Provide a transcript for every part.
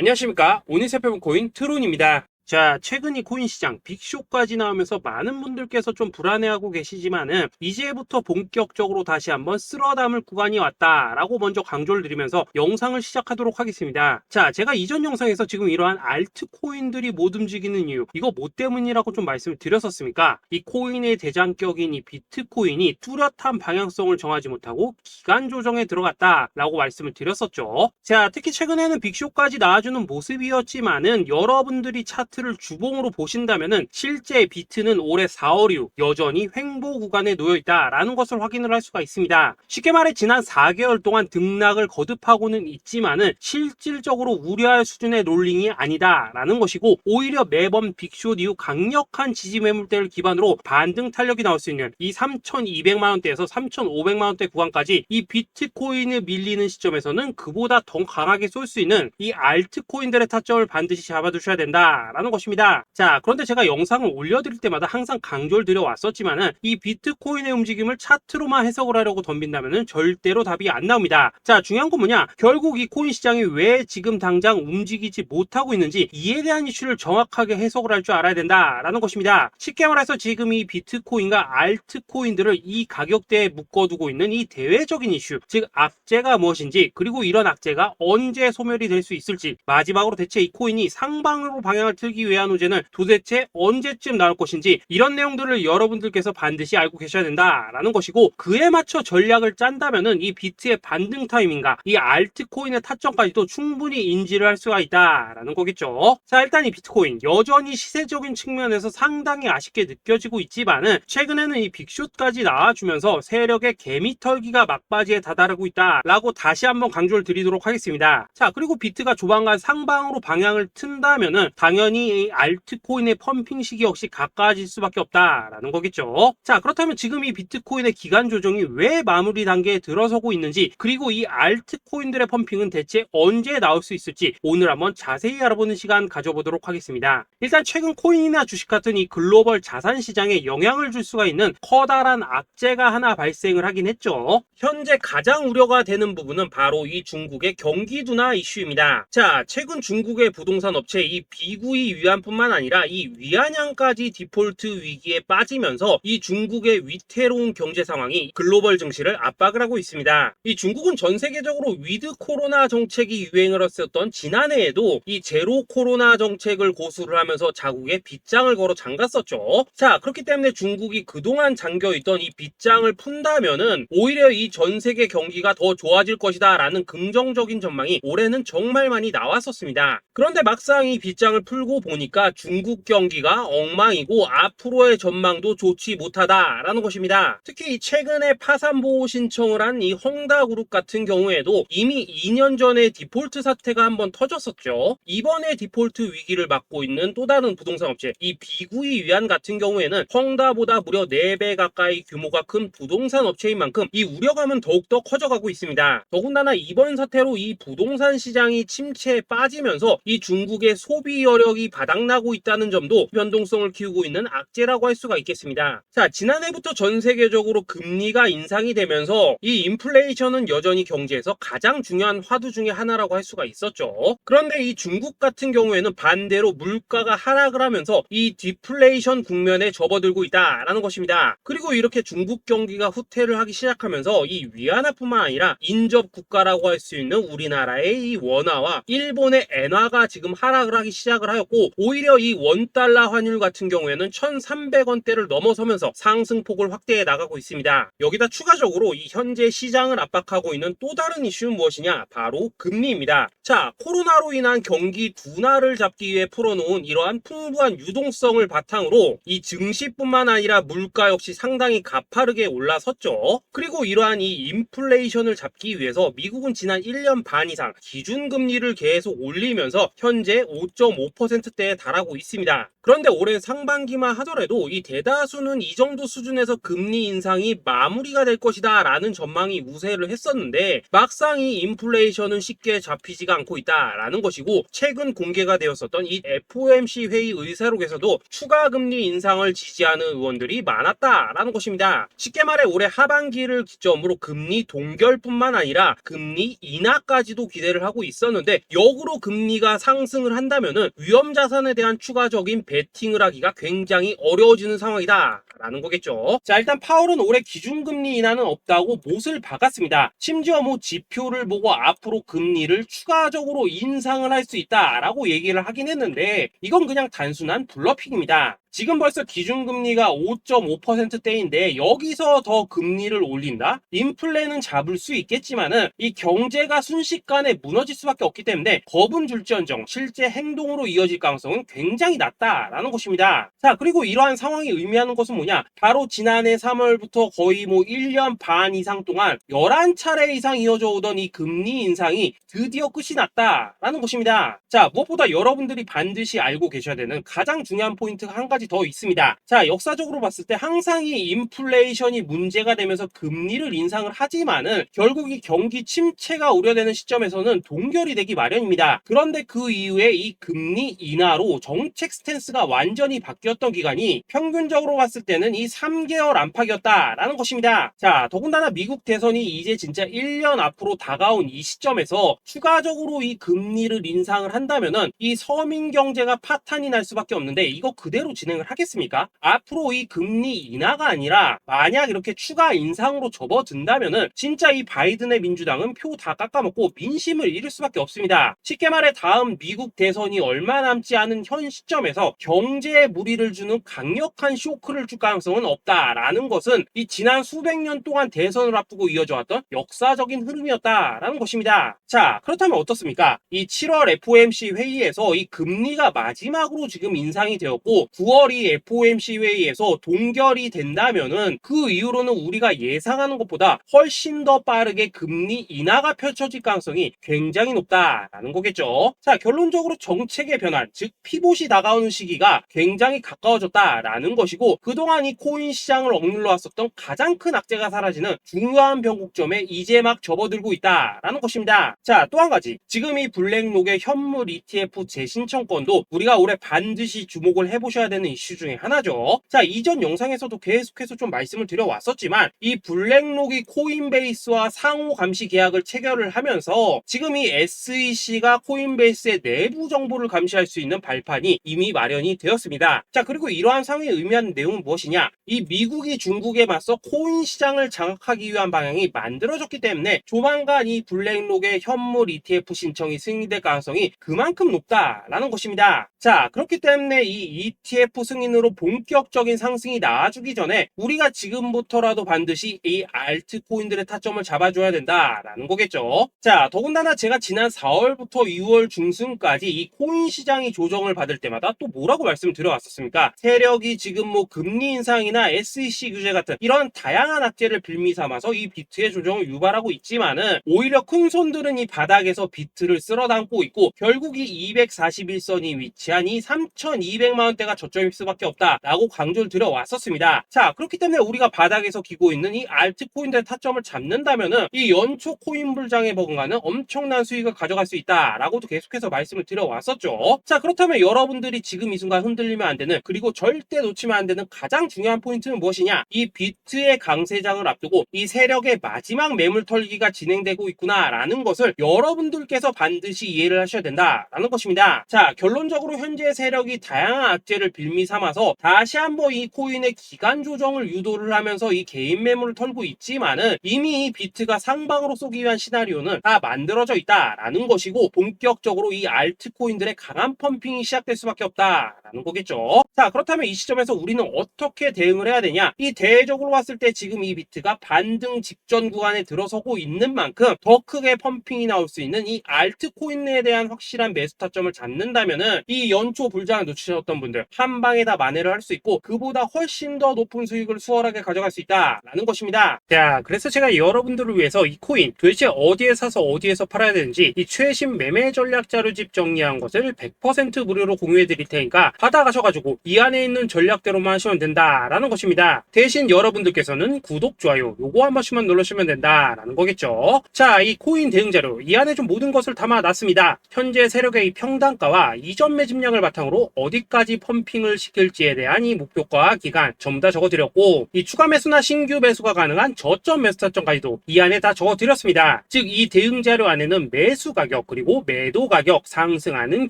안녕하십니까. 오늘 살펴볼 코인 트론입니다. 자, 최근 이 코인 시장 빅쇼까지 나오면서 많은 분들께서 좀 불안해하고 계시지만은 이제부터 본격적으로 다시 한번 쓸어 담을 구간이 왔다라고 먼저 강조를 드리면서 영상을 시작하도록 하겠습니다. 자, 제가 이전 영상에서 지금 이러한 알트코인들이 못 움직이는 이유, 이거 뭐 때문이라고 좀 말씀을 드렸었습니까? 이 코인의 대장격인 이 비트코인이 뚜렷한 방향성을 정하지 못하고 기간 조정에 들어갔다라고 말씀을 드렸었죠. 자, 특히 최근에는 빅쇼까지 나와주는 모습이었지만은 여러분들이 차트를 주봉으로 보신다면은 실제 비트는 올해 4월 이후 여전히 횡보 구간에 놓여 있다라는 것을 확인을 할 수가 있습니다. 쉽게 말해 지난 4개월 동안 등락을 거듭하고는 있지만은 실질적으로 우려할 수준의 롤링이 아니다라는 것이고, 오히려 매번 빅쇼 이후 강력한 지지 매물대를 기반으로 반등 탄력이 나올 수 있는 이 3,200만 원대에서 3,500만 원대 구간까지 이 비트코인을 밀리는 시점에서는 그보다 더 강하게 쏠 수 있는 이 알트코인들의 타점을 반드시 잡아두셔야 된다라는 것입니다. 자, 그런데 제가 영상을 올려드릴 때마다 항상 강조를 드려왔었지만은 이 비트코인의 움직임을 차트로만 해석을 하려고 덤빈다면은 절대로 답이 안 나옵니다. 자, 중요한 건 뭐냐? 결국 이 코인 시장이 왜 지금 당장 움직이지 못하고 있는지 이에 대한 이슈를 정확하게 해석을 할 줄 알아야 된다라는 것입니다. 쉽게 말해서 지금 이 비트코인과 알트코인들을 이 가격대에 묶어두고 있는 이 대외적인 이슈, 즉 악재가 무엇인지, 그리고 이런 악재가 언제 소멸이 될 수 있을지, 마지막으로 대체 이 코인이 상방으로 방향을 틀기 위한 호재는 도대체 언제쯤 나올 것인지, 이런 내용들을 여러분들께서 반드시 알고 계셔야 된다라는 것이고, 그에 맞춰 전략을 짠다면은 이 비트의 반등 타이밍과 이 알트코인의 타점까지도 충분히 인지를 할 수가 있다라는 거겠죠. 자, 일단 이 비트코인 여전히 시세적인 측면에서 상당히 아쉽게 느껴지고 있지만은 최근에는 이 빅숏까지 나와주면서 세력의 개미털기가 막바지에 다다르고 있다라고 다시 한번 강조를 드리도록 하겠습니다. 자, 그리고 비트가 조만간 상방으로 방향을 튼다면은 당연히 이 알트코인의 펌핑 시기 역시 가까워질 수밖에 없다라는 거겠죠. 자, 그렇다면 지금 이 비트코인의 기간 조정이 왜 마무리 단계에 들어서고 있는지, 그리고 이 알트코인들의 펌핑은 대체 언제 나올 수 있을지 오늘 한번 자세히 알아보는 시간 가져보도록 하겠습니다. 일단 최근 코인이나 주식 같은 이 글로벌 자산 시장에 영향을 줄 수가 있는 커다란 악재가 하나 발생을 하긴 했죠. 현재 가장 우려가 되는 부분은 바로 이 중국의 경기 둔화 이슈입니다. 자, 최근 중국의 부동산 업체 이 비구이 위안뿐만 아니라 이 위안양까지 디폴트 위기에 빠지면서 이 중국의 위태로운 경제 상황이 글로벌 증시를 압박을 하고 있습니다. 이 중국은 전 세계적으로 위드 코로나 정책이 유행을 했었던 지난해에도 이 제로 코로나 정책을 고수를 하면서 자국에 빗장을 걸어 잠갔었죠. 자, 그렇기 때문에 중국이 그동안 잠겨있던 이 빗장을 푼다면은 오히려 이 전 세계 경기가 더 좋아질 것이다 라는 긍정적인 전망이 올해는 정말 많이 나왔었습니다. 그런데 막상 이 빗장을 풀고 보니까 중국 경기가 엉망이고 앞으로의 전망도 좋지 못하다라는 것입니다. 특히 최근에 파산보호 신청을 한 이 헝다그룹 같은 경우에도 이미 2년 전에 디폴트 사태가 한번 터졌었죠. 이번에 디폴트 위기를 맞고 있는 또 다른 부동산 업체 이 비구이 위안 같은 경우에는 헝다보다 무려 4배 가까이 규모가 큰 부동산 업체인 만큼 이 우려감은 더욱더 커져가고 있습니다. 더군다나 이번 사태로 이 부동산 시장이 침체에 빠지면서 이 중국의 소비 여력이 바닥나고 있다는 점도 변동성을 키우고 있는 악재라고 할 수가 있겠습니다. 자, 지난해부터 전 세계적으로 금리가 인상이 되면서 이 인플레이션은 여전히 경제에서 가장 중요한 화두 중에 하나라고 할 수가 있었죠. 그런데 이 중국 같은 경우에는 반대로 물가가 하락을 하면서 이 디플레이션 국면에 접어들고 있다라는 것입니다. 그리고 이렇게 중국 경기가 후퇴를 하기 시작하면서 이 위안화뿐만 아니라 인접 국가라고 할 수 있는 우리나라의 이 원화와 일본의 엔화가 지금 하락을 하기 시작을 하였고, 오히려 이 원달러 환율 같은 경우에는 1,300원대를 넘어서면서 상승폭을 확대해 나가고 있습니다. 여기다 추가적으로 이 현재 시장을 압박하고 있는 또 다른 이슈는 무엇이냐? 바로 금리입니다. 자, 코로나로 인한 경기 둔화를 잡기 위해 풀어놓은 이러한 풍부한 유동성을 바탕으로 이 증시뿐만 아니라 물가 역시 상당히 가파르게 올라섰죠. 그리고 이러한 이 인플레이션을 잡기 위해서 미국은 지난 1년 반 이상 기준금리를 계속 올리면서 현재 5.5%대에 달하고 있습니다. 그런데 올해 상반기만 하더라도 이 대다수는 이 정도 수준에서 금리 인상이 마무리가 될 것이다 라는 전망이 우세를 했었는데, 막상 이 인플레이션은 쉽게 잡히지가 않고 있다라는 것이고, 최근 공개가 되었었던 이 FOMC 회의 의사록에서도 추가 금리 인상을 지지하는 의원들이 많았다라는 것입니다. 쉽게 말해 올해 하반기를 기점으로 금리 동결뿐만 아니라 금리 인하까지도 기대를 하고 있었는데, 역으로 금리가 상승을 한다면은 위험 자산에 대한 추가적인 베팅을 하기가 굉장히 어려워지는 상황이다 라는 거겠죠. 자, 일단 파월은 올해 기준금리 인하는 없다고 못을 박았습니다. 심지어 뭐 지표를 보고 앞으로 금리를 추가적으로 인상을 할 수 있다라고 얘기를 하긴 했는데, 이건 그냥 단순한 블러핑입니다. 지금 벌써 기준금리가 5.5%대인데 여기서 더 금리를 올린다? 인플레는 잡을 수 있겠지만은 이 경제가 순식간에 무너질 수밖에 없기 때문에 겁은 줄지언정 실제 행동으로 이어질 가능성은 굉장히 낮다라는 것입니다. 자, 그리고 이러한 상황이 의미하는 것은 뭐냐? 바로 지난해 3월부터 거의 뭐 1년 반 이상 동안 11차례 이상 이어져 오던 이 금리 인상이 드디어 끝이 났다라는 것입니다. 자, 무엇보다 여러분들이 반드시 알고 계셔야 되는 가장 중요한 포인트가 한 가지 더 있습니다. 자, 역사적으로 봤을 때 항상 이 인플레이션이 문제가 되면서 금리를 인상을 하지만은 결국 이 경기 침체가 우려되는 시점에서는 동결이 되기 마련입니다. 그런데 그 이후에 이 금리 인하로 정책 스탠스가 완전히 바뀌었던 기간이 평균적으로 봤을 때는 이 3개월 안팎이었다라는 것입니다. 자, 더군다나 미국 대선이 이제 진짜 1년 앞으로 다가온 이 시점에서 추가적으로 이 금리를 인상을 한다면은 이 서민 경제가 파탄이 날 수밖에 없는데, 이거 그대로 진행을 하겠습니까? 앞으로 이 금리 인하가 아니라 만약 이렇게 추가 인상으로 접어든다면은 진짜 이 바이든의 민주당은 표 다 깎아먹고 민심을 잃을 수밖에 없습니다. 쉽게 말해 다음 미국 대선이 얼마 남지 않은 현 시점에서 경제에 무리를 주는 강력한 쇼크를 줄 가능성은 없다라는 것은 이 지난 수백 년 동안 대선을 앞두고 이어져 왔던 역사적인 흐름이었다라는 것입니다. 자, 그렇다면 어떻습니까? 이 7월 FOMC 회의에서 이 금리가 마지막으로 지금 인상이 되었고 9월 이 FOMC 회의에서 동결이 된다면은 그 이후로는 우리가 예상하는 것보다 훨씬 더 빠르게 금리 인하가 펼쳐질 가능성이 굉장히 높다라는 거겠죠. 자, 결론적으로 정책의 변환, 즉 피봇이 다가오는 시기가 굉장히 가까워졌다라는 것이고, 그동안 이 코인 시장을 억눌러 왔었던 가장 큰 악재가 사라지는 중요한 변곡점에 이제 막 접어들고 있다라는 것입니다. 자, 또 한 가지, 지금 이 블랙록의 현물 ETF 재신청권도 우리가 올해 반드시 주목을 해보셔야 되는 이슈 중에 하나죠. 자, 이전 영상에서도 계속해서 좀 말씀을 드려왔었지만 이 블랙록이 코인베이스와 상호 감시 계약을 체결을 하면서 지금 이 SEC가 코인베이스의 내부 정보를 감시할 수 있는 발판이 이미 마련이 되었습니다. 자, 그리고 이러한 상황이 의미하는 내용은 무엇이냐? 이 미국이 중국에 맞서 코인 시장을 장악하기 위한 방향이 만들어졌기 때문에 조만간 이 블랙록의 현물 ETF 신청이 승인될 가능성이 그만큼 높다라는 것입니다. 자, 그렇기 때문에 이 ETF 승인으로 본격적인 상승이 나와주기 전에 우리가 지금부터라도 반드시 이 알트코인들의 타점을 잡아줘야 된다라는 거겠죠. 자, 더군다나 제가 지난 4월부터 6월 중순까지 이 코인 시장이 조정을 받을 때마다 또 뭐라고 말씀을 드려왔었습니까? 세력이 지금 뭐 금리 인상이나 SEC 규제 같은 이런 다양한 악재를 빌미 삼아서 이 비트의 조정을 유발하고 있지만은 오히려 큰 손들은 이 바닥에서 비트를 쓸어 담고 있고 결국 이 241선이 위치한 이 3,200만 원대가 저점일 수밖에 없다라고 강조를 드려왔었습니다. 자, 그렇기 때문에 우리가 바닥에서 기고 있는 이 알트코인들의 타점을 잡는다면은 이 연초 코인 불장에 버금가는 엄청난 수익을 가져갈 수 있다라고도 계속해서 말씀을 드려왔었죠. 자, 그렇다면 여러분들이 지금 이 순간 흔들리면 안 되는, 그리고 절대 놓치면 안 되는 가장 중요한 포인트는 무엇이냐? 이 비트의 강세장을 앞두고 이 세력의 마지막 매물 털기가 진행되고 있구나라는 것을 여러분들께서 반드시 이해를 하셔야 된다라는 것입니다. 자, 결론적으로 현재 세력이 다양한 악재를 빌미 삼아서 다시 한번 이 코인의 기간 조정을 유도를 하면서 이 개인 매물을 털고 있지만은 이미 이 비트가 상방으로 쏘기 위한 시나리오는 다 만들어져 있다라는 것이고, 본격적으로 이 알트코인들의 강한 펌핑이 시작될 수밖에 없다라는 거겠죠. 자, 그렇다면 이 시점에서 우리는 어떻게 어떻게 대응을 해야 되냐? 이 대외적으로 봤을 때 지금 이 비트가 반등 직전 구간에 들어서고 있는 만큼 더 크게 펌핑이 나올 수 있는 이 알트코인에 대한 확실한 매수 타점을 잡는다면은 이 연초 불장을 놓치셨던 분들 한 방에 다 만회를 할 수 있고 그보다 훨씬 더 높은 수익을 수월하게 가져갈 수 있다라는 것입니다. 자, 그래서 제가 여러분들을 위해서 이 코인 도대체 어디에 사서 어디에서 팔아야 되는지 이 최신 매매 전략 자료집 정리한 것을 100% 무료로 공유해 드릴 테니까 받아가셔가지고 이 안에 있는 전략대로만 하시면 된다라는 것입니다. 대신 여러분들께서는 구독, 좋아요 요거 한 번씩만 눌러주시면 된다라는 거겠죠. 자, 이 코인 대응 자료 이 안에 좀 모든 것을 담아놨습니다. 현재 세력의 이 평단가와 이전 매집량을 바탕으로 어디까지 펌핑을 시킬지에 대한 이 목표가 기간 전부 다 적어드렸고 이 추가 매수나 신규 매수가 가능한 저점 매수 타점까지도 이 안에 다 적어드렸습니다. 즉 이 대응 자료 안에는 매수 가격 그리고 매도 가격 상승하는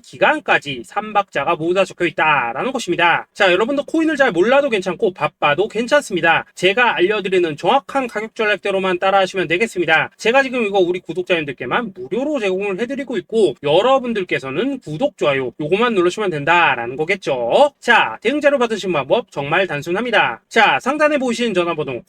기간까지 3박자가 모두 다 적혀있다라는 것입니다. 자, 여러분도 코인을 잘 몰라도 괜찮고 바빠도 괜찮습니다. 제가 알려드리는 정확한 가격 전략대로만 따라하시면 되겠습니다. 제가 지금 이거 우리 구독자님들께만 무료로 제공을 해드리고 있고 여러분들께서는 구독, 좋아요 요거만 누르시면 된다라는 거겠죠. 자, 대응 자료 받으신 방법 정말 단순합니다. 자, 상단에 보이시는 전화번호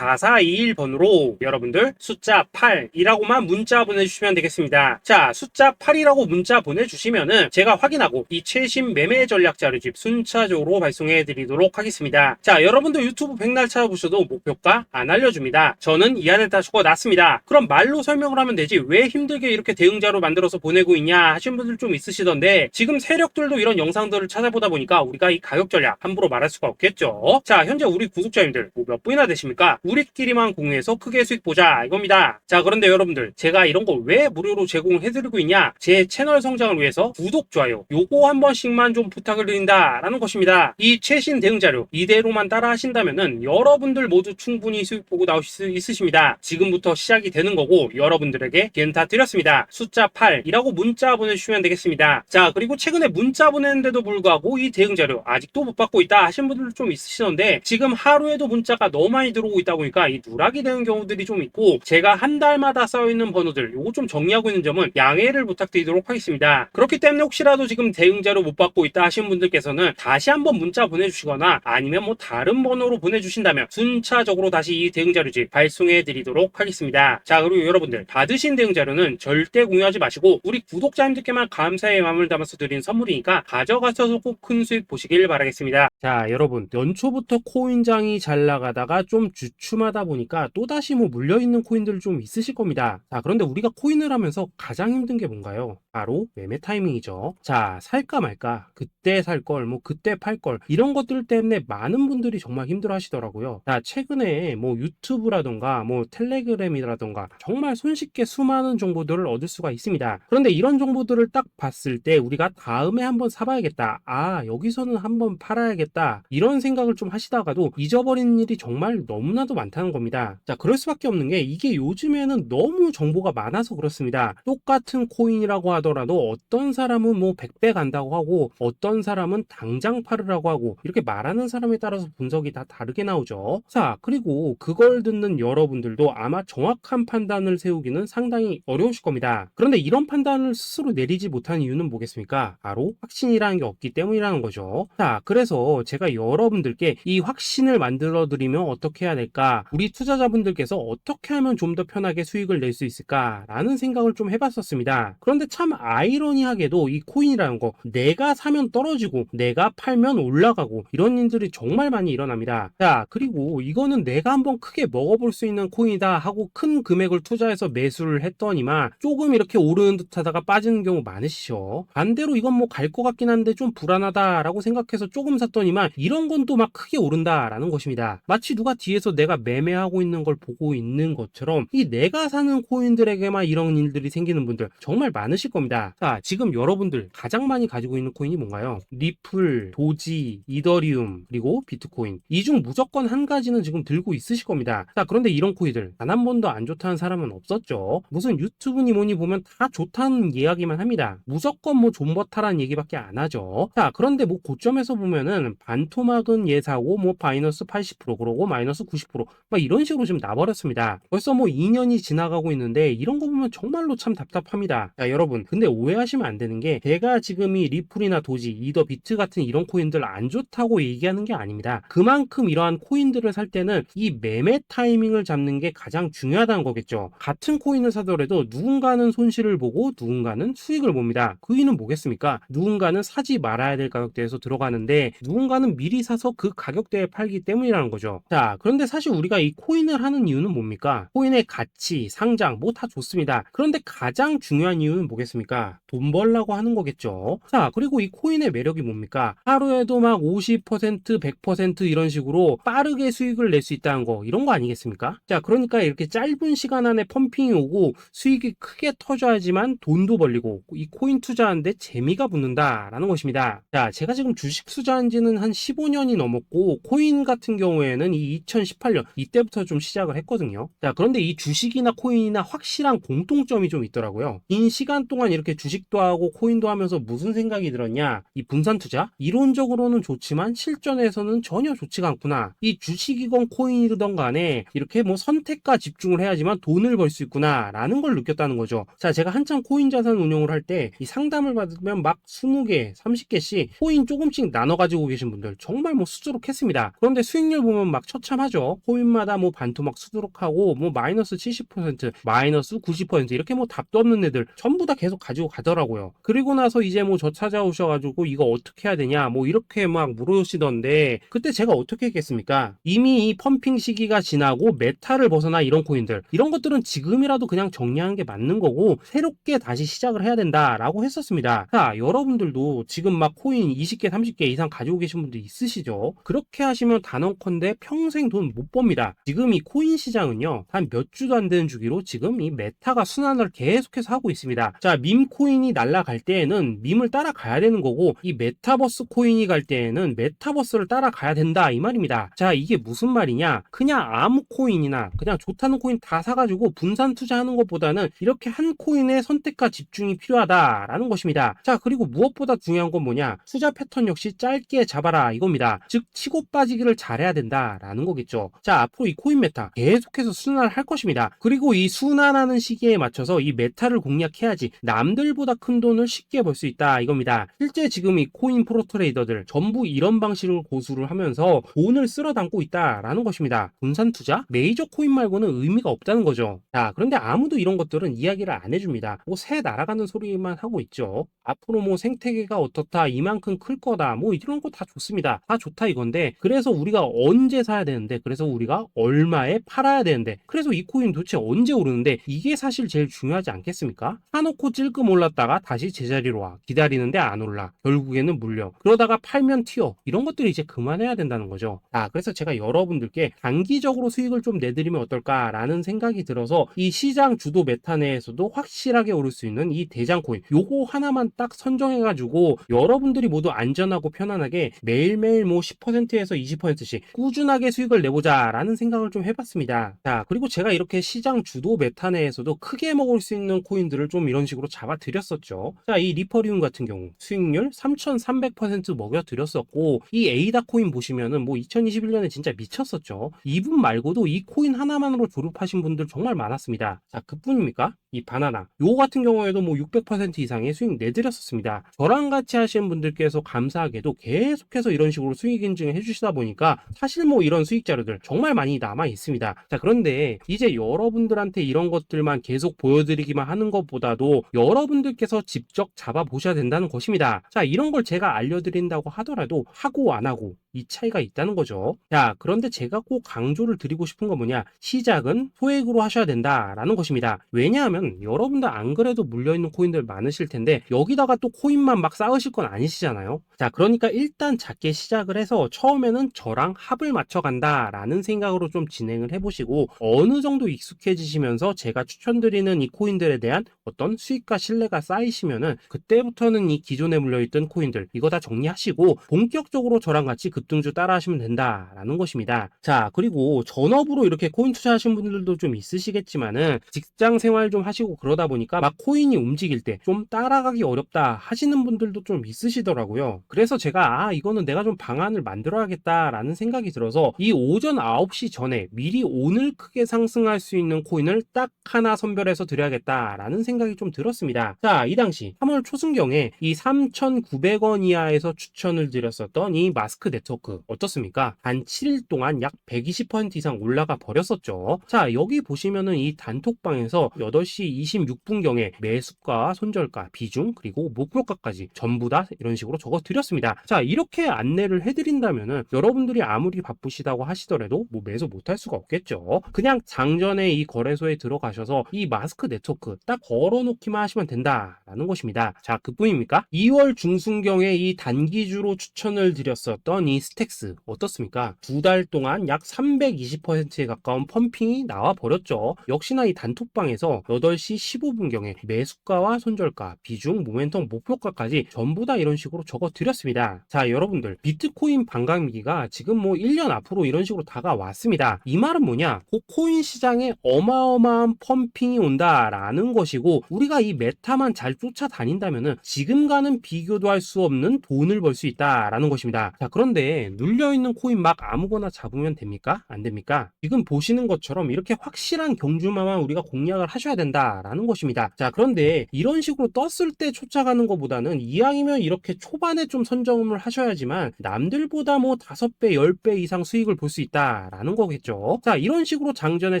010-2529-4421번으로 여러분들 숫자 8이라고만 문자 보내주시면 되겠습니다. 자, 숫자 8이라고 문자 보내주시면은 제가 확인하고 이 최신 매매 전략 자료집 순차적으로 발송해 드리도록 하겠습니다. 자, 여러분도 유튜브 백날 찾아보셔도 목표가 안 알려줍니다. 저는 이 안에 다 적어놨습니다. 그럼 말로 설명을 하면 되지 왜 힘들게 이렇게 대응 자료 만들어서 보내고 있냐 하신 분들 좀 있으시던데 지금 세력들도 이런 영상들을 찾아보다 보니까 우리가 이 가격 전략 함부로 말할 수가 없겠죠. 자, 현재 우리 구독자님들 몇 분이나 되십니까? 우리끼리만 공유해서 크게 수익 보자 이겁니다. 자, 그런데 여러분들 제가 이런 거 왜 무료로 제공을 해드리고 있냐? 제 채널 성장을 위해서 구독, 좋아요 요거 한 번씩만 좀 부탁을 드린다라는 것입니다. 이 최신 대응 자료 이대로만 따라 하신다면은 여러분들 모두 충분히 수익 보고 나오실 수 있으십니다. 지금부터 시작이 되는 거고 여러분들에게 기회는 다 드렸습니다. 숫자 8이라고 문자 보내주시면 되겠습니다. 자, 그리고 최근에 문자 보냈는데도 불구하고 이 대응 자료 아직도 못 받고 있다 하신 분들 좀 있으시던데 지금 하루에도 문자가 너무 많이 들어오고 있다 보니까 이 누락이 되는 경우들이 좀 있고 제가 한 달마다 쌓여있는 번호들 요거 좀 정리하고 있는 점은 양해를 부탁드리도록 하겠습니다. 그렇기 때문에 혹시라도 지금 대응 자료 못 받고 있다 하신 분들께서는 다시 한번 문자 보내주시거나 아니면 뭐 다른 번호로 보내주신다면 순차적으로 다시 이 대응 자료집 발송해 드리도록 하겠습니다. 자, 그리고 여러분들 받으신 대응 자료는 절대 공유하지 마시고 우리 구독자님들께만 감사의 마음을 담아서 드린 선물이니까 가져가셔서 꼭 큰 수익 보시길 바라겠습니다. 자, 여러분 연초부터 코인장이 잘 나가다가 좀 주춤하다 보니까 또다시 뭐 물려있는 코인들 좀 있으실 겁니다. 자, 그런데 우리가 코인을 하면서 가장 힘든 게 뭔가요? 바로 매매 타이밍이죠. 자, 살까 말까 그때 살 걸 뭐 그때 팔 걸 이런 것들 때문에 많은 분들이 정말 힘들어 하시더라고요. 자, 최근에 뭐 유튜브라던가 뭐 텔레그램이라던가 정말 손쉽게 수많은 정보들을 얻을 수가 있습니다. 그런데 이런 정보들을 딱 봤을 때 우리가 다음에 한번 사봐야겠다, 아 여기서는 한번 팔아야겠다 이런 생각을 좀 하시다가도 잊어버리는 일이 정말 너무나도 많다는 겁니다. 자, 그럴 수밖에 없는 게 이게 요즘에는 너무 정보가 많아서 그렇습니다. 똑같은 코인이라고 하더라도 어떤 사람은 뭐 100배 간다고 하고 어떤 사람은 당장 팔으라고 하고 이렇게 말하는 사람에 따라서 분석이 다 다르게 나오죠. 자, 그리고 그걸 듣는 여러분들도 아마 정확한 판단을 세우기는 상당히 어려우실 겁니다. 그런데 이런 판단을 스스로 내리지 못한 이유는 뭐겠습니까? 바로 확신이라는 게 없기 때문이라는 거죠. 자, 그래서 제가 여러분들께 이 확신을 만들어 드리면 어떻게 해야 될까? 우리 투자자분들께서 어떻게 하면 좀 더 편하게 수익을 낼 수 있을까? 라는 생각을 좀 해봤었습니다. 그런데 참 아이러니하게도 이 코인이라는 거 내가 사면 떨어지고 내가 팔면 올라가고 이런 일들이 정말 많이 일어납니다. 자, 그리고 이거는 내가 한번 크게 먹어볼 수 있는 코인이다 하고 큰 금액을 투자해서 매수를 했더니만 조금 이렇게 오르는 듯 하다가 빠지는 경우 많으시죠. 반대로 이건 뭐 갈 것 같긴 한데 좀 불안하다 라고 생각해서 조금 샀더니만 이런 건 또 막 크게 오른다 라는 것입니다. 마치 누가 뒤에서 내가 매매하고 있는 걸 보고 있는 것처럼 이 내가 사는 코인들에게만 이런 일들이 생기는 분들 정말 많으실 겁니다. 자, 지금 여러분들 가장 많이 가지고 있는 코인이 뭔가요? 리플, 도지, 이더리움, 그리고 비트코인. 이 중 무조건 한 가지는 지금 들고 있으실 겁니다. 자, 그런데 이런 코인들 단 한 번도 안 좋다는 사람은 없었죠. 무슨 유튜브니 뭐니 보면 다 좋다는 이야기만 합니다. 무조건 뭐 존버타라는 얘기밖에 안 하죠. 자, 그런데 뭐 고점에서 보면은 반토막은 얘 사고 뭐 마이너스 80% 그러고 마이너스 90%막 이런 식으로 지금 나버렸습니다. 벌써 뭐 2년이 지나가고 있는데 이런 거 보면 정말로 참 답답합니다. 자, 여러분, 근데 오해하시면 안 되는 게 제가 지금 이 리플이나 도지, 이더 비트 같은 이런 코인들 안 좋다고 얘기하는 게 아닙니다. 그만큼 이러한 코인들을 살 때는 이 매매 타이밍을 잡는 게 가장 중요하다는 거겠죠. 같은 코인을 사더라도 누군가는 손실을 보고 누군가는 수익을 봅니다. 그 이유는 뭐겠습니까? 누군가는 사지 말아야 될 가격대에서 들어가는데 누군가는 미리 사서 그 가격대에 팔기 때문이라는 거죠. 자, 그런데 사실 우리가 이 코인을 하는 이유는 뭡니까? 코인의 가치, 상장 뭐 다 좋습니다. 그런데 가장 중요한 이유는 뭐겠습니까? 돈 벌라고 하는 거겠죠. 자, 그리고 이 코인의 매력이 뭡니까? 하루에도 막 50%, 100% 이런 식으로 빠르게 수익을 낼 수 있다는 거, 이런 거 아니겠습니까? 자, 그러니까 이렇게 짧은 시간 안에 펌핑이 오고 수익이 크게 터져야지만 돈도 벌리고 이 코인 투자하는데 재미가 붙는다라는 것입니다. 자, 제가 지금 주식 투자한 지는 한 15년이 넘었고 코인 같은 경우에는 이 2018년 이때부터 좀 시작을 했거든요. 자, 그런데 이 주식이나 코인이나 확실한 공통점이 좀 있더라고요. 긴 시간 동안 이렇게 주식도 하고 코인도 하면서 무슨 생각이 들었냐? 이 분산 투자? 이론적으로는 좋지만 실전에서는 전혀 좋지가 않구나. 이 주식이건 코인이든 간에 이렇게 뭐 선택과 집중을 해야지만 돈을 벌 수 있구나 라는 걸 느꼈다는 거죠. 자, 제가 한참 코인 자산 운용을 할 때 이 상담을 받으면 막 20개, 30개씩 코인 조금씩 나눠 가지고 계신 분들 정말 뭐 수두룩했습니다. 그런데 수익률 보면 막 처참하죠. 코인마다 뭐 반토막 수두룩하고 뭐 마이너스 70%, 마이너스 90% 이렇게 뭐 답도 없는 애들 전부 다 계속 가지고 가더라고요. 그리고 나서 이제 뭐 저 찾아오셔가지고 이거 어떻게 해야 되냐 뭐 이렇게 막 물으시던데 그때 제가 어떻게 했겠습니까? 이미 이 펌핑 시기가 지나고 메타를 벗어나 이런 코인들 이런 것들은 지금이라도 그냥 정리하는 게 맞는 거고 새롭게 다시 시작을 해야 된다라고 했었습니다. 자, 여러분들도 지금 막 코인 20개, 30개 이상 가지고 계신 분들 있으시죠? 그렇게 하시면 단언컨대 평생 돈 못 법니다. 지금 이 코인 시장은요 한 몇 주도 안 되는 주기로 지금 이 메타가 순환을 계속해서 하고 있습니다. 자, 밈 코인이 날아갈 때에는 밈을 따라가야 되는 거고 이 메타버스 코인이 갈 때에는 메타버스를 따라가야 된다 이 말입니다. 자, 이게 무슨 말이냐? 그냥 아무 코인이나 그냥 좋다는 코인 다 사가지고 분산 투자하는 것보다는 이렇게 한 코인에 선택과 집중이 필요하다라는 것입니다. 자, 그리고 무엇보다 중요한 건 뭐냐? 투자 패턴 역시 짧게 잡아라 이겁니다. 즉 치고 빠지기를 잘해야 된다라는 거겠죠. 자, 앞으로 이 코인 메타 계속해서 순환을 할 것입니다. 그리고 이 순환하는 시기에 맞춰서 이 메타를 공략해야지 남들보다 큰 돈을 쉽게 벌 수 있다 이겁니다. 실제 지금 이 코인 프로 트레이더들 전부 이런 방식으로 고수를 하면서 돈을 쓸어 담고 있다라는 것입니다. 분산 투자? 메이저 코인 말고는 의미가 없다는 거죠. 자, 그런데 아무도 이런 것들은 이야기를 안 해줍니다. 뭐 새 날아가는 소리만 하고 있죠. 앞으로 뭐 생태계가 어떻다, 이만큼 클 거다, 뭐 이런 거 다 좋습니다. 다 좋다 이건데 그래서 우리가 언제 사야 되는데 그래서 우리가 얼마에 팔아야 되는데 그래서 이 코인 도대체 언제 오르는데 이게 사실 제일 중요하지 않겠습니까? 사놓고 찔끔 올랐다가 다시 제자리로 와 기다리는데 안 올라 결국에는 물려 그러다가 팔면 튀어 이런 것들이 이제 그만해야 된다는 거죠. 그래서 제가 여러분들께 단기적으로 수익을 좀 내드리면 어떨까라는 생각이 들어서 이 시장 주도 메타 내에서도 확실하게 오를 수 있는 이 대장 코인 요거 하나만 딱 선정해가지고 여러분들이 모두 안전하고 편안하게 매일매일 뭐 10%에서 20%씩 꾸준하게 수익을 내보자 라는 생각을 좀 해봤습니다. 자, 그리고 제가 이렇게 시장 주도 메타 내에서도 크게 먹을 수 있는 코인들을 좀 이런 식으로 잡아드렸었죠. 자, 이 리퍼리움 같은 경우 수익률 3300% 먹여드렸었고 이 에이다 코인 보시면은 뭐 2021년에 진짜 미쳤었죠. 이분 말고도 이 코인 하나만으로 졸업하신 분들 정말 많았습니다. 자, 그뿐입니까? 이 바나나 요 같은 경우에도 뭐 600% 이상의 수익 내드렸었습니다. 저랑 같이 하시는 분들께서 감사하게도 계속해서 이런 식으로 수익 인증을 해주시다 보니까 사실 뭐 이런 수익 자료들 정말 많이 남아 있습니다. 자, 그런데 이제 여러분들한테 이런 것들만 계속 보여드리기만 하는 것보다도 여러분들께서 직접 잡아보셔야 된다는 것입니다. 자, 이런 걸 제가 알려드린다고 하더라도 하고 안 하고 이 차이가 있다는 거죠. 자, 그런데 제가 꼭 강조를 드리고 싶은 건 뭐냐? 시작은 소액으로 하셔야 된다라는 것입니다. 왜냐하면 여러분들 안 그래도 물려있는 코인들 많으실 텐데 여기다가 또 코인만 막 쌓으실 건 아니시잖아요. 자, 그러니까 일단 작게 시작을 해서 처음에는 저랑 합을 맞춰간다라는 생각으로 좀 진행을 해보시고 어느 정도 익숙해지시면서 제가 추천드리는 이 코인들에 대한 어떤 수익과 신뢰가 쌓이시면은 그때부터는 이 기존에 물려있던 코인들 이거 다 정리하시고 본격적으로 저랑 같이 급등주 따라 하시면 된다라는 것입니다. 자, 그리고 전업으로 이렇게 코인 투자하신 분들도 좀 있으시겠지만은 직장 생활 좀 하시고 그러다 보니까 막 코인이 움직일 때 좀 따라가기 어렵다 하시는 분들도 좀 있으시더라고요. 그래서 제가 이거 이거는 내가 좀 방안을 만들어야겠다라는 생각이 들어서 이 오전 9시 전에 미리 오늘 크게 상승할 수 있는 코인을 딱 하나 선별해서 드려야겠다라는 생각이 좀 들었습니다. 자, 이 당시 3월 초순경에 이 3,900원 이하에서 추천을 드렸었던 이 마스크 네트워크 어떻습니까? 단 7일 동안 약 120% 이상 올라가 버렸었죠. 자, 여기 보시면은 이 단톡방에서 8시 26분경에 매수가, 손절가, 비중, 그리고 목표가까지 전부 다 이런 식으로 적어 드렸습니다. 자, 이렇게 안내를 해드린다면은 여러분들이 아무리 바쁘시다고 하시더라도 뭐 매수 못할 수가 없겠죠. 그냥 장전에 이 거래소에 들어가셔서 이 마스크 네트워크 딱 걸어놓기만 하시면 된다라는 것입니다. 자, 그뿐입니까? 2월 중순경에 이 단기주로 추천을 드렸었던 이 스택스 어떻습니까? 2달 동안 약 320%에 가까운 펌핑이 나와 버렸죠. 역시나 이 단톡방에서 8시 15분경에 매수가와 손절가, 비중, 모멘텀, 목표가까지 전부 다 이런 식으로 적어 드렸습니다. 자, 여러분들 비트코인 반감기가 지금 뭐 1년 앞으로 이런 식으로 다가왔습니다. 이 말은 뭐냐? 그 코인 시장에 어마어마한 펌핑이 온다라는 것이고 우리가 이 메타만 잘 쫓아다닌다면은 지금과는 비교도 할 수 없는 돈을 벌 수 있다라는 것입니다. 자, 그런데 눌려있는 코인 막 아무거나 잡으면 됩니까? 안 됩니까? 지금 보시는 것처럼 이렇게 확실한 경주마만 우리가 공략을 하셔야 된다라는 것입니다. 자, 그런데 이런 식으로 떴을 때 쫓아가는 것보다는 이왕이면 이렇게 초반에 좀 선점을 하셔야지만 남들보다 뭐 5배, 10배 이상 수익을 볼 수 있다라는 거겠죠. 자, 이런 식으로 장전에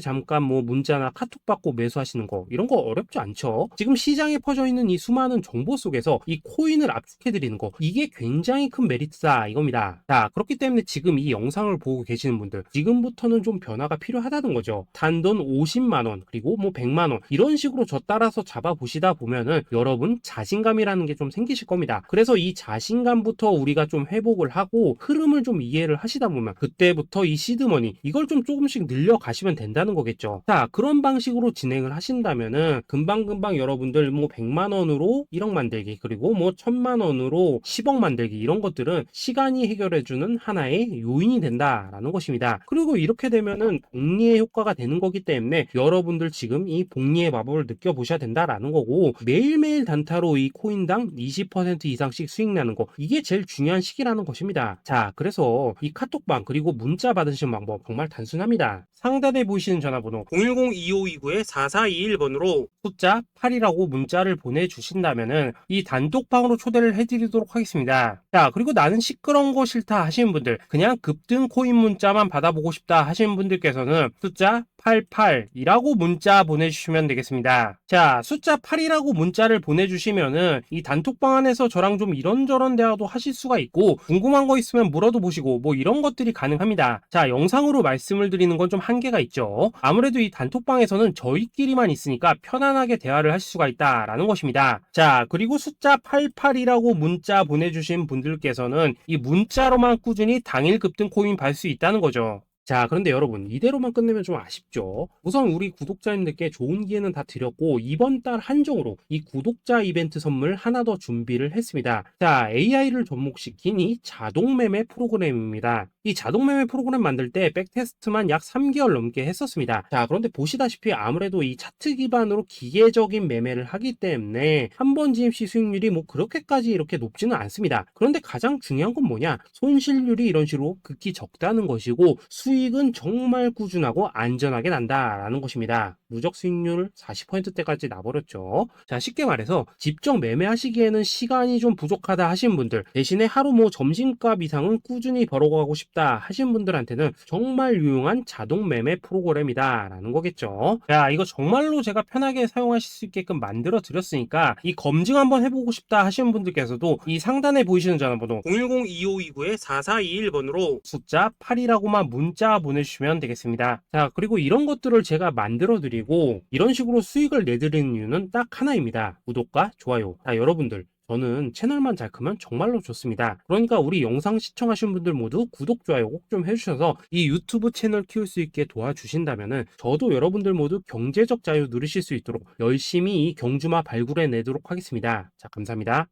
잠깐 뭐 문자나 카톡 받고 매수하시는 거 이런 거 어렵지 않죠. 지금 시장에 퍼져 있는 이 수많은 정보 속에서 이 코인을 압축해 드리는 거 이게 굉장히 큰 메리트다 이겁니다. 자, 그렇기 때문에 지금 이 영상을 보고 계시는 분들 지금부터는 좀 변화가 필요하다는 거죠. 단돈 50만원 그리고 뭐 100만원 이런 식으로 저 따라서 잡아보시다 보면은 여러분 자신감이라는 게 좀 생기실 겁니다. 그래서 이 자신감부터 우리가 좀 회복을 하고 흐름을 좀 이해를 하시다 보면 그때부터 이 시드머니 이걸 좀 조금씩 늘려가시면 된다는 거겠죠. 자, 그런 방식으로 진행을 하신다면은 금방금방 여러분들 뭐 100만원으로 1억 만들기 그리고 뭐 1000만원으로 10억 만들기 이런 것들은 시간이 해결해주는 하나의 요인이 된다라는 것입니다. 그리고 이렇게 되면은 복리의 효과가 되는 거기 때문에 여러분들 지금 이 복리의 마법을 느껴보셔야 된다라는 거고 매일매일 단타로 이 코인당 20% 이상씩 수익 나는 거 이게 제일 중요한 시기라는 것입니다. 자, 그래서 이 카톡방 그리고 문자 받으시는 방법 정말 단순합니다. 상단에 보이시는 전화번호 010-2529-4421번으로 숫자 8이라고 문자를 보내주신다면은 이 단톡방으로 초대를 해드리도록 하겠습니다. 자, 그리고 나는 시끄러운 거 싫다 하시는 분들 그냥 급등 코인 문자만 받아보고 싶다 하시는 분들께서는 숫자 88이라고 문자 보내주시면 되겠습니다. 자, 숫자 8이라고 문자를 보내주시면은 이 단톡방 안에서 저랑 좀 이런저런 대화도 하실 수가 있고 궁금한 거 있으면 물어도 보시고 뭐 이런 것들이 가능합니다. 자, 영상으로 말씀을 드리는 건 좀 한계가 있죠. 아무래도 이 단톡방에서는 저희끼리만 있으니까 편안하게 대화를 하실 수가 있다라는 것입니다. 자, 그리고 숫자 88이라고 문자 보내주신 분들께서는 이 문자로만 꾸준히 당일 급등 코인 받을 수 있다는 거죠. 자, 그런데 여러분 이대로만 끝내면 좀 아쉽죠. 우선 우리 구독자님들께 좋은 기회는 다 드렸고 이번 달 한정으로 이 구독자 이벤트 선물 하나 더 준비를 했습니다. 자, AI를 접목시킨 이 자동매매 프로그램입니다. 이 자동매매 프로그램 만들 때 백테스트만 약 3개월 넘게 했었습니다. 자, 그런데 보시다시피 아무래도 이 차트 기반으로 기계적인 매매를 하기 때문에 한 번 진입 시 수익률이 뭐 그렇게까지 이렇게 높지는 않습니다. 그런데 가장 중요한 건 뭐냐? 손실률이 이런 식으로 극히 적다는 것이고 수익은 정말 꾸준하고 안전하게 난다라는 것입니다. 누적 수익률 40%대까지 나버렸죠. 자, 쉽게 말해서 직접 매매하시기에는 시간이 좀 부족하다 하시는 분들 대신에 하루 뭐 점심값 이상은 꾸준히 벌어가고 싶다 하시는 분들한테는 정말 유용한 자동 매매 프로그램이다 라는 거겠죠. 야, 이거 정말로 제가 편하게 사용하실 수 있게끔 만들어 드렸으니까 이 검증 한번 해보고 싶다 하시는 분들께서도 이 상단에 보이시는 전화번호 010-2529-4421번으로 숫자 8이라고만 문자 보내주시면 되겠습니다. 자, 그리고 이런 것들을 제가 만들어 드리고 이런 식으로 수익을 내드리는 이유는 딱 하나입니다. 구독과 좋아요. 자, 여러분들 저는 채널만 잘 크면 정말로 좋습니다. 그러니까 우리 영상 시청하신 분들 모두 구독, 좋아요 꼭 좀 해주셔서 이 유튜브 채널 키울 수 있게 도와주신다면은 저도 여러분들 모두 경제적 자유 누리실 수 있도록 열심히 이 경주마 발굴해 내도록 하겠습니다. 자, 감사합니다.